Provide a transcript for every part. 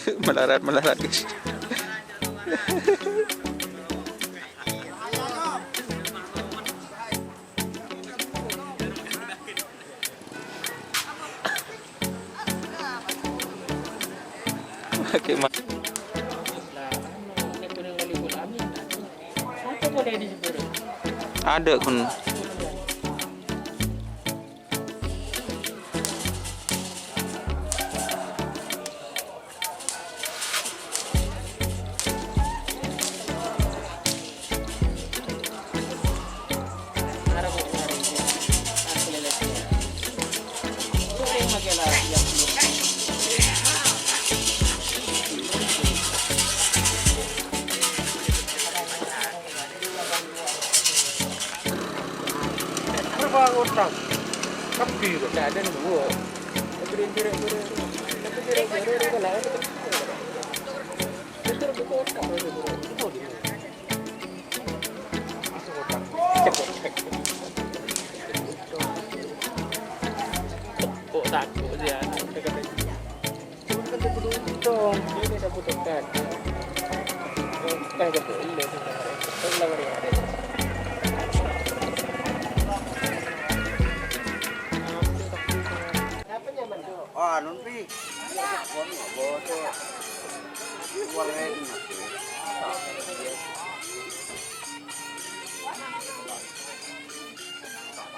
Melarat guys. Oke, ada kun. Utang kapi kok ada nih gua takut dia ini dapat tekan kayak gitu ini Ah, non pi. Kon boto. Wareng.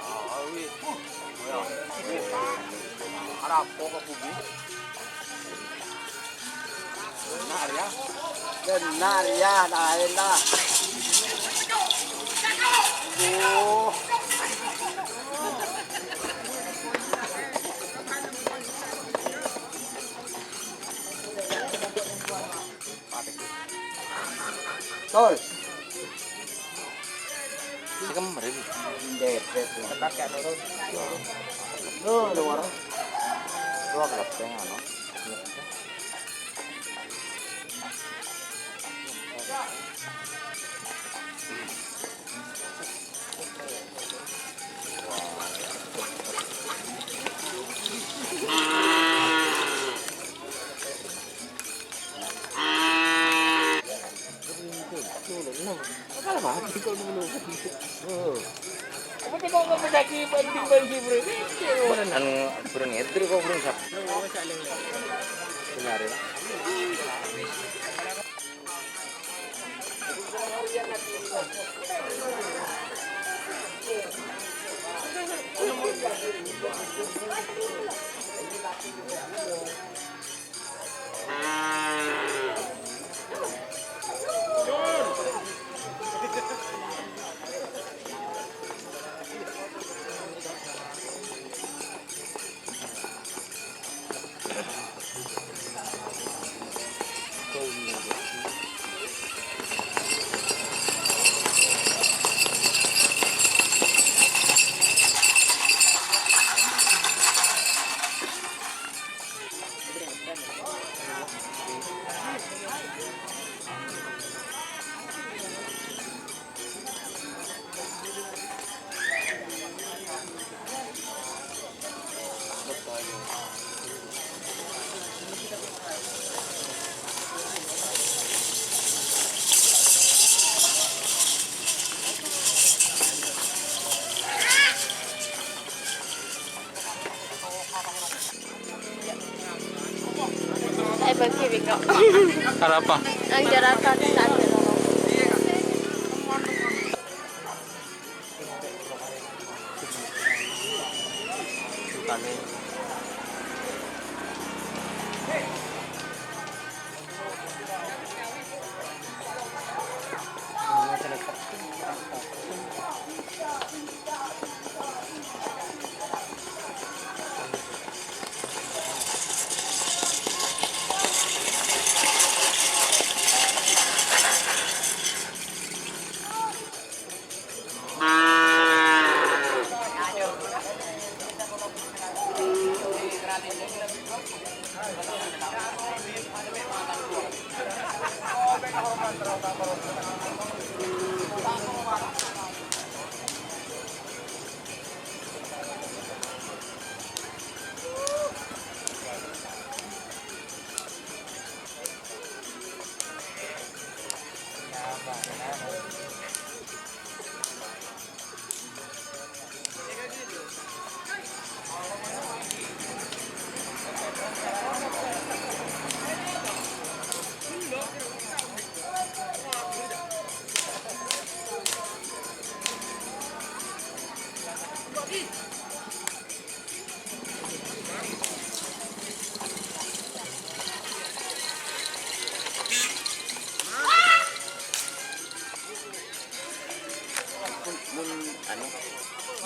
Ah, wi. Ya. Arab kok ke bumi. Benar ya. Benar ya, nah enak. Oh. Tol. Sikam mari. Det. pakai turun Luar. Dua kelas yang ano. Burung edir kok burung sap. Benar ya. Pag-ibig ko. Para apa? Ang jarakan sa atin.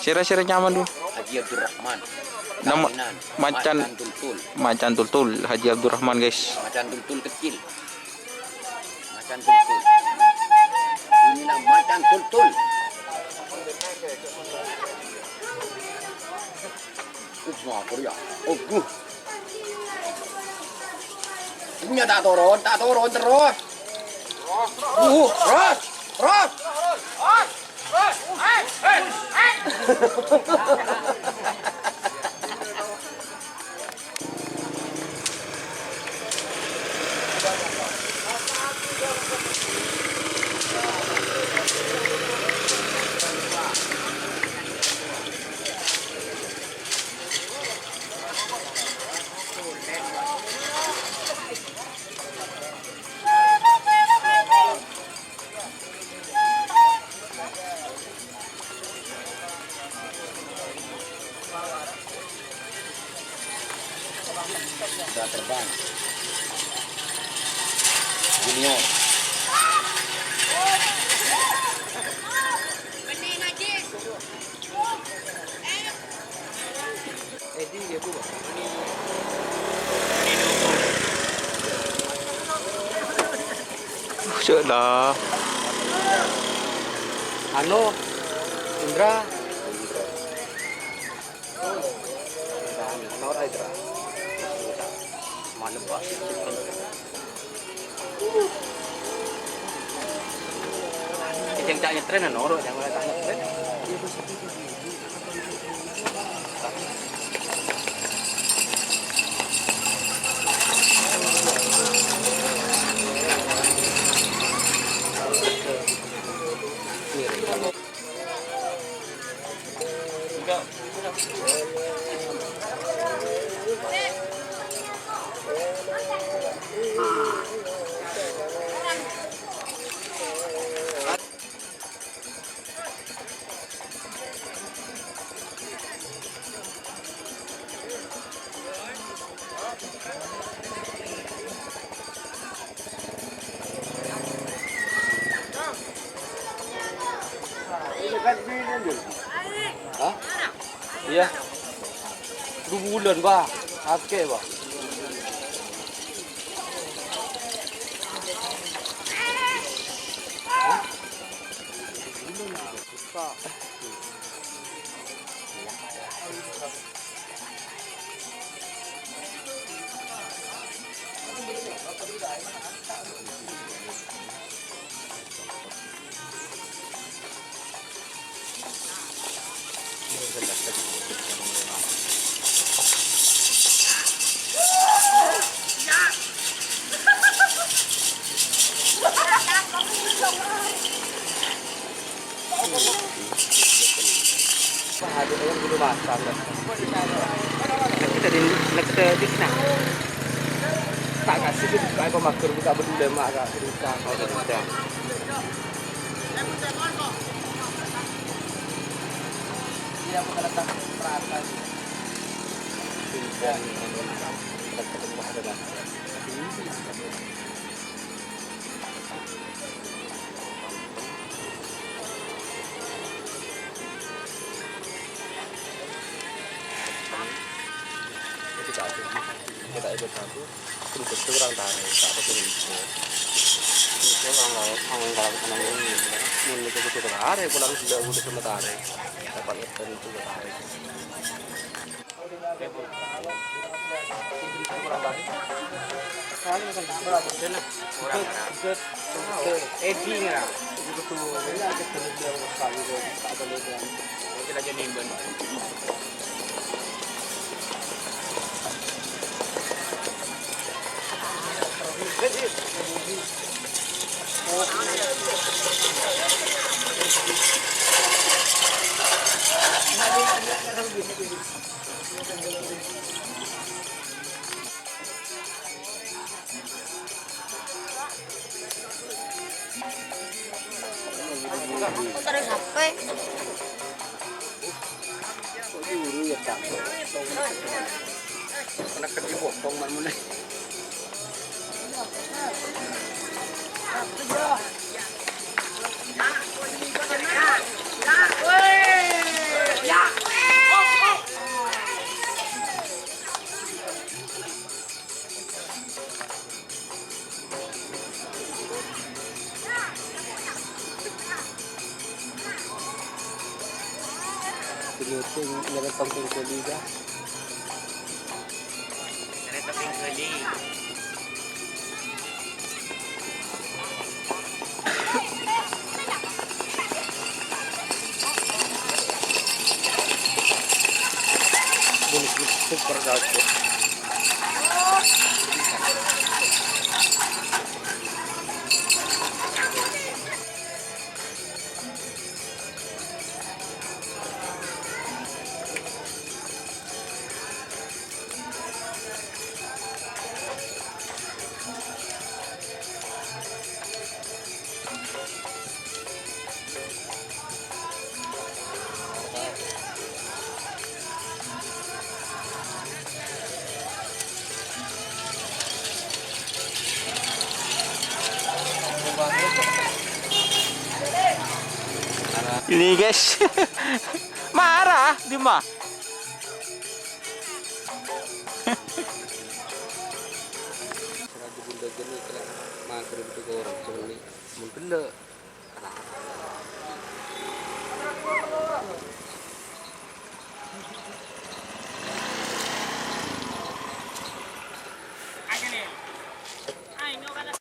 Sira-sira nyaman dulu. Haji Abdurrahman. Nama Taminan. Macan Tultul. Macan Tultul Haji Abdurrahman guys. Macan tultul kecil. Macan tultul. Inilah macan tultul. Semua Korea. Oh, punya tak turun terus. Terus. Sudah terbang. Junior. Edi dia tu. Sudah. Anu Indra. Nor Indra. Mana pak? Yang tak nyetren noro, yang tak nyetren. Hah? Iya. 2 bulan, Bah. Oke, Bah. Ada yang bulu masak. Kita di sana. Tak kasih dia buka apa maker buka berdua mak agak buka kalau tidak. Dia bukan letak perasaan. Dan ketemu ada. Kita ikut satu, terus itu orang tarik, tak apa sih itu. Itu orang kalau ini, mungkin itu tarik, pulang sudah sama tarik, dapat itu tarik. Edi nggak? Itu tuh, ini aja kerja sekali tak ada lagi. Kita jadi nimban. Terus sampai Anak kecil bokong mana? Ya. Pinuting, naratang kong kuliga. Narito pingkuli. Bulis super dark po. Ini guys. Marah, di ma. Sarado bunda gani kala makrib to ko orang so ni mun pilla